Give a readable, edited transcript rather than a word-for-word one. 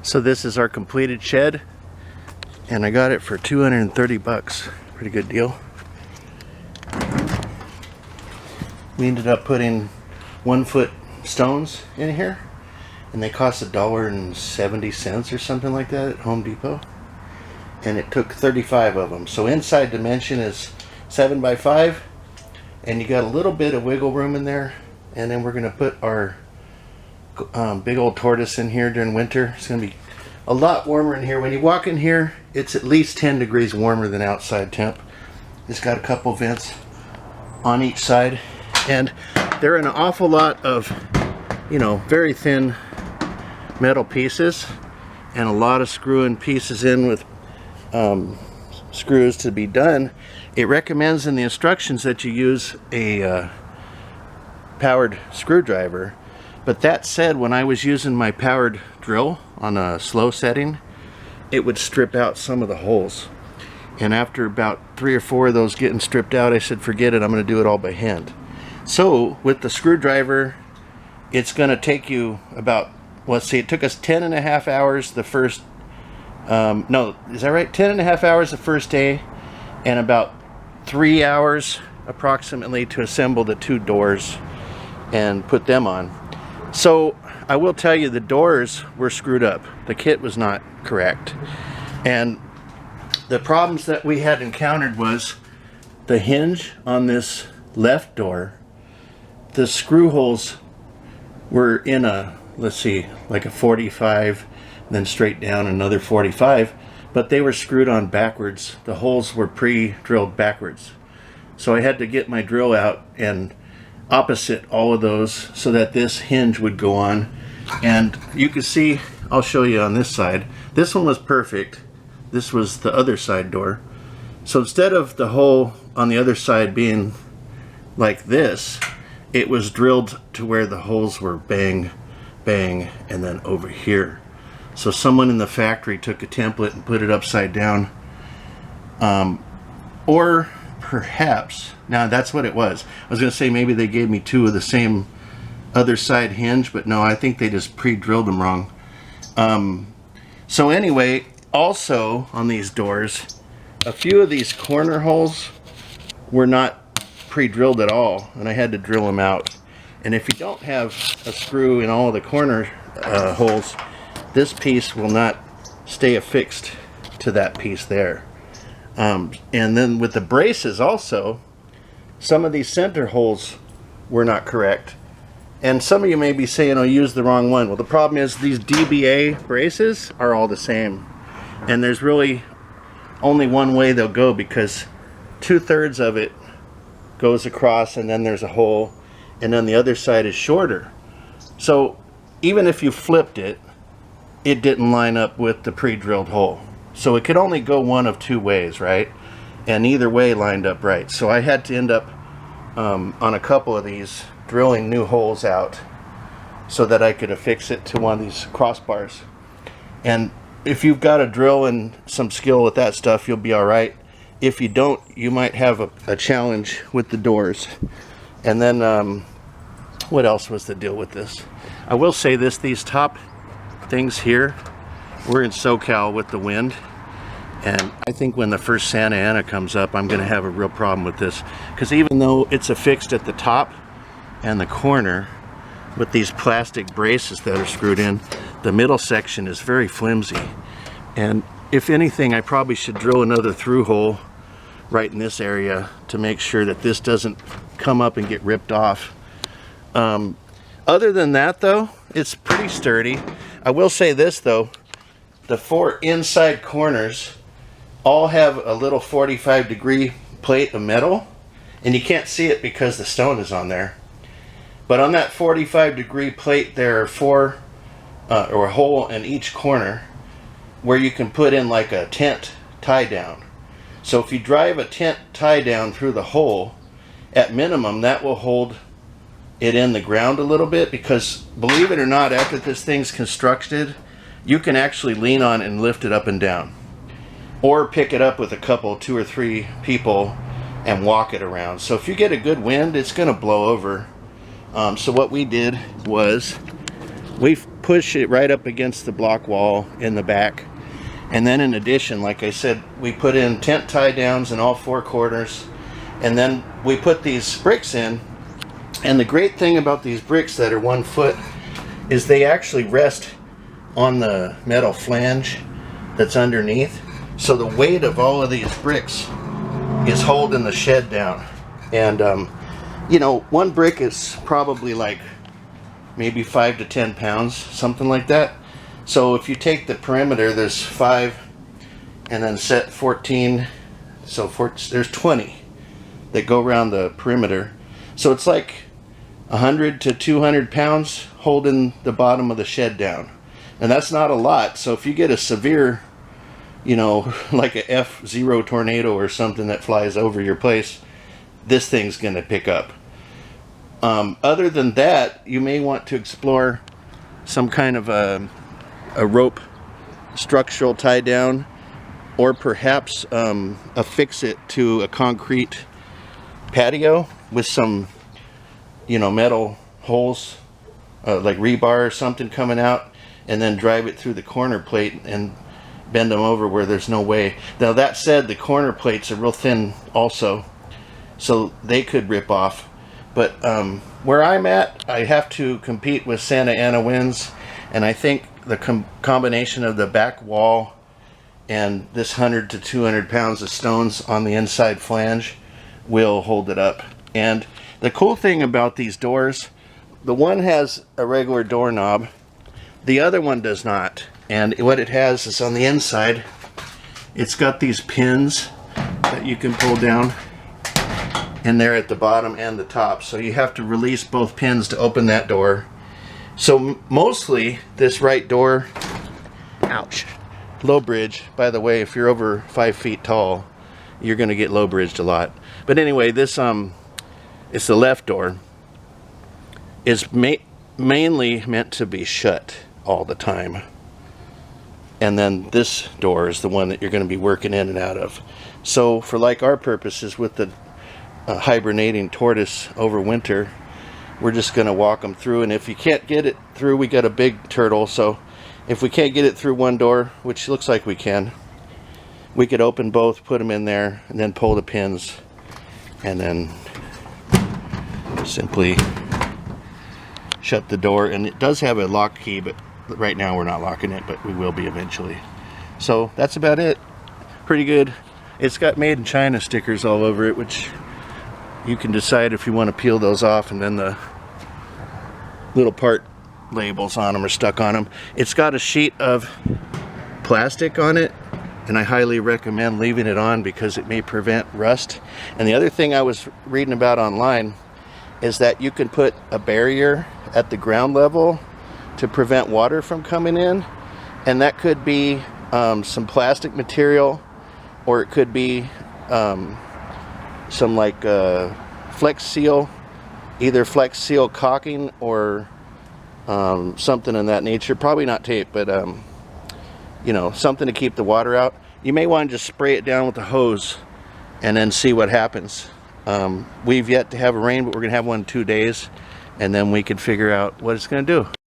So this is our completed shed, and I got it for 230 bucks. Pretty good deal. We ended up putting 1-foot stones in here, and they cost $1.70 or something like that at Home Depot. And it took 35 of them. So inside dimension is 7 by 5, and you got a little bit of wiggle room in there. And then we're gonna put our big old tortoise in here during winter. It's gonna be a lot warmer in here. When you walk in here, it's at least 10 degrees warmer than outside temp. It's got a couple vents on each side, and they're in an awful lot of, you know, very thin metal pieces, and a lot of screwing pieces in with screws to be done. It recommends in the instructions that you use a powered screwdriver, but that said, when I was using my powered drill on a slow setting, it would strip out some of the holes, and after about 3 or 4 of those getting stripped out, I said forget it, I'm going to do it all by hand. So with the screwdriver, it's going to take you about, let's see, it took us 10.5 hours the first no, is that right? 10.5 hours the first day, and about 3 hours approximately to assemble the 2 doors and put them on. So I will tell you, the doors were screwed up. The kit was not correct. And the problems that we had encountered was the hinge on this left door. The screw holes were in a, let's see, like a 45, then straight down another 45, but they were screwed on backwards. The holes were pre-drilled backwards. So I had to get my drill out and opposite all of those so that this hinge would go on. And you can see, I'll show you on this side, this one was perfect. This was the other side door. So instead of the hole on the other side being like this, it was drilled to where the holes were bang, bang, and then over here. So someone in the factory took a template and put it upside down. Or perhaps, now that's what it was. I was going to say maybe they gave me 2 of the same other side hinge, but no, I think they just pre-drilled them wrong. So anyway, also on these doors, a few of these corner holes were not pre-drilled at all, and I had to drill them out. And if you don't have a screw in all of the corner holes, this piece will not stay affixed to that piece there. And then with the braces also, some of these center holes were not correct. And some of you may be saying, oh, use the wrong one. Well, the problem is these DBA braces are all the same. And there's really only one way they'll go, because 2/3 of it goes across and then there's a hole, and then the other side is shorter. So even if you flipped it, it didn't line up with the pre-drilled hole. So it could only go one of 2 ways, right? And either way lined up right. So I had to end up on a couple of these drilling new holes out so that I could affix it to one of these crossbars. And if you've got a drill and some skill with that stuff, you'll be all right. If you don't, you might have a challenge with the doors. And then what else was the deal with this? I will say this, these top things here, we're in SoCal with the wind, and I think when the first Santa Ana comes up, I'm going to have a real problem with this, because even though it's affixed at the top and the corner with these plastic braces that are screwed in, the middle section is very flimsy. And if anything, I probably should drill another through hole right in this area to make sure that this doesn't come up and get ripped off. Other than that though, it's pretty sturdy. I will say this though, the 4 inside corners all have a little 45-degree plate of metal, and you can't see it because the stone is on there. But on that 45-degree plate, there are 4 or a hole in each corner where you can put in like a tent tie down. So if you drive a tent tie down through the hole, at minimum that will hold it in the ground a little bit, because believe it or not, after this thing's constructed, you can actually lean on and lift it up and down, or pick it up with a couple, 2 or 3 people and walk it around. So if you get a good wind, it's going to blow over. So what we did was we push it right up against the block wall in the back. And then in addition, like I said, we put in tent tie downs in all 4 corners, and then we put these bricks in. And the great thing about these bricks that are 1 foot is they actually rest on the metal flange that's underneath. So the weight of all of these bricks is holding the shed down. And you know, 1 brick is probably like maybe 5 to 10 pounds, something like that. So if you take the perimeter, there's 5 and then set 14, so there's 20 that go around the perimeter. So it's like 100 to 200 pounds holding the bottom of the shed down. And that's not a lot. So if you get a severe, you know, like a F0 tornado or something that flies over your place, this thing's going to pick up. Other than that, you may want to explore some kind of a rope structural tie down, or perhaps affix it to a concrete patio with some, you know, metal holes, like rebar or something coming out, and then drive it through the corner plate and bend them over where there's no way. Now that said, the corner plates are real thin also, so they could rip off. But where I'm at, I have to compete with Santa Ana winds, and I think the combination of the back wall and this 100 to 200 pounds of stones on the inside flange will hold it up. And the cool thing about these doors, the one has a regular doorknob, the other one does not. And what it has is on the inside, it's got these pins that you can pull down, and they're at the bottom and the top. So you have to release both pins to open that door. So mostly this right door, ouch, low bridge. By the way, if you're over 5 feet tall, you're going to get low bridged a lot. But anyway, this it's the left door, is mainly meant to be shut all the time. And then this door is the one that you're going to be working in and out of. So for like our purposes with the hibernating tortoise over winter, we're just going to walk them through. And if you can't get it through, we got a big turtle, so if we can't get it through one door, which looks like we can, we could open both, put them in there, and then pull the pins, and then simply shut the door. And it does have a lock key, but right now we're not locking it, but we will be eventually. So that's about it. Pretty good. It's got made in China stickers all over it, which you can decide if you want to peel those off, and then the little part labels on them are stuck on them. It's got a sheet of plastic on it, and I highly recommend leaving it on because it may prevent rust. And the other thing I was reading about online is that you can put a barrier at the ground level to prevent water from coming in, and that could be some plastic material, or it could be some like Flex Seal, either Flex Seal caulking or something in that nature. Probably not tape, but you know, something to keep the water out. You may want to just spray it down with a hose and then see what happens. We've yet to have a rain, but we're gonna have one in 2 days, and then we can figure out what it's gonna do.